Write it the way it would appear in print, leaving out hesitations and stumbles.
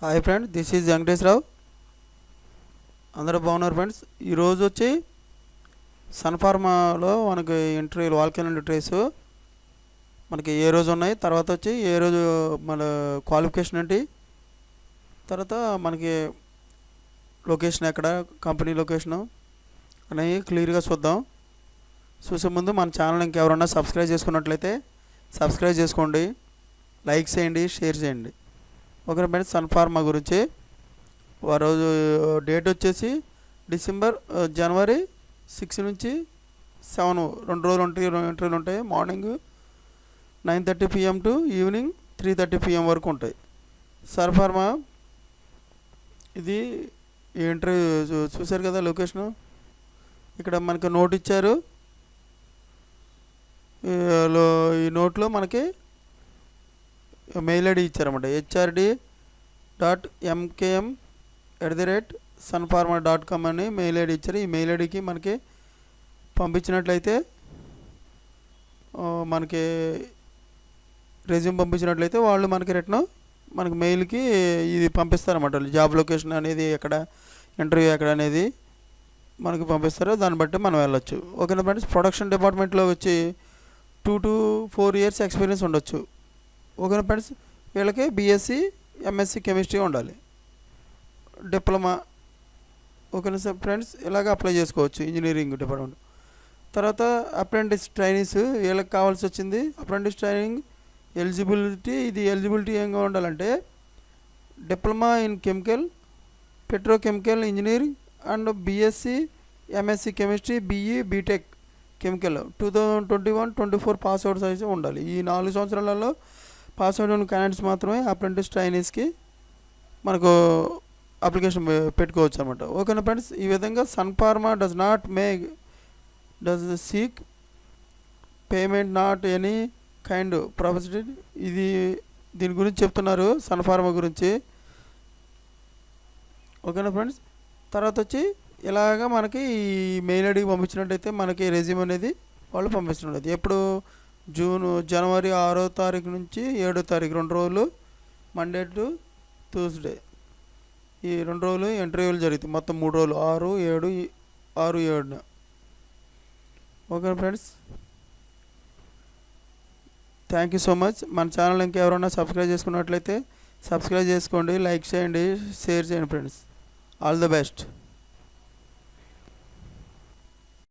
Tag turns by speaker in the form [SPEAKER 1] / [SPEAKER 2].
[SPEAKER 1] Hi friends, this is Venkateswararao. అందరూ బాగున్నారు friends. ఈరోజు వచ్చి సన్ఫార్మాలో మనకి ఇంటర్వ్యూలు వాల్కెనో ట్రేస్ మనకి ఏ రోజు ఉన్నాయి, తర్వాత వచ్చి ఏ రోజు మన క్వాలిఫికేషన్ ఏంటి, తర్వాత మనకి లొకేషన్ ఎక్కడ, కంపెనీ లొకేషను అనేవి క్లియర్గా చూద్దాం. చూసే ముందు మన ఛానల్ ఇంకెవరన్నా సబ్స్క్రైబ్ చేసుకున్నట్లయితే సబ్స్క్రైబ్ చేసుకోండి, లైక్ చేయండి, షేర్ చేయండి. ఓకే ఫ్రెండ్స్, సన్ఫార్మా గురించి ఆ రోజు డేట్ వచ్చేసి జనవరి 6 నుంచి 7 2 రోజులు ఇంటర్వ్యూలు ఉంటాయి. Morning 9:30 PM to evening 3:30 PM వరకు ఉంటాయి. సన్ఫార్మా ఇది ఇంటర్వ్యూ చూశారు కదా, లొకేషను ఇక్కడ మనకి నోట్ ఇచ్చారు. ఈ నోట్లో మనకి మెయిల్ ఐడి ఇచ్చారన్నమాట. hrd.mkm@sunpharma.com అని మెయిల్ ఐడి ఇచ్చారు. ఈ మెయిల్ ఐడికి మనకి పంపించినట్లయితే మనకి రెజ్యూమ్ పంపించినట్లయితే వాళ్ళు మనకి రిటర్న్ మనకి మెయిల్కి ఇది పంపిస్తారన్నమాట. జాబ్ లొకేషన్ అనేది ఎక్కడ, ఇంటర్వ్యూ ఎక్కడ అనేది మనకి పంపిస్తారు. దాన్ని బట్టి మనం వెళ్ళొచ్చు. ఓకేనా ఫ్రెండ్స్, ప్రొడక్షన్ డిపార్ట్మెంట్లో వచ్చి 2 to 4 years ఎక్స్పీరియన్స్ ఉండొచ్చు. ఓకేనా ఫ్రెండ్స్, వీళ్ళకి బీఎస్సీ ఎంఎస్సీ కెమిస్ట్రీ ఉండాలి, డిప్లొమా. ఓకేనా సార్ ఫ్రెండ్స్, ఇలాగ అప్లై చేసుకోవచ్చు ఇంజనీరింగ్ డిపార్ట్మెంట్. తర్వాత అప్రెంటిస్ ట్రైనీస్ వీళ్ళకి కావాల్సి వచ్చింది. అప్రెంటిస్ ట్రైనింగ్ ఎలిజిబిలిటీ, ఇది ఎలిజిబిలిటీ ఏంగా ఉండాలంటే diploma in chemical, petrochemical engineering and BSc MSc chemistry, BE BTech chemical 2021-24 pass outs అయితే ఉండాలి. ఈ 4 సంవత్సరాలలో పాస్ అవుట్ అయిన క్యాండిడేట్స్ మాత్రమే అప్రెంటిస్ ట్రైనీస్కి మనకు అప్లికేషన్ పెట్టుకోవచ్చు అనమాట. ఓకేనా ఫ్రెండ్స్, ఈ విధంగా Sun Pharma does seek payment not any kind property. దీని గురించి చెప్తున్నారు, సన్ఫార్మా గురించి. ఓకేనా ఫ్రెండ్స్, తర్వాత వచ్చి ఇలాగ మనకి ఈ మెయిల్ ఐడికి పంపించినట్టయితే మనకి రెజ్యూమ్ అనేది వాళ్ళు పంపిస్తున్నది. ఎప్పుడు జనవరి 6వ తారీఖు నుంచి 7వ తారీఖు 2 రోజులు, మండే టు ట్యూస్డే, ఈ 2 రోజులు ఇంటర్వ్యూలు జరుగుతాయి. మొత్తం 3 రోజులు, 6, 7. Okay friends, thank you so much. మన ఛానల్ ఇంకెవరైనా సబ్స్క్రైబ్ చేసుకున్నట్లయితే సబ్స్క్రైబ్ చేసుకోండి, లైక్ చేయండి, షేర్ చేయండి ఫ్రెండ్స్. All the best.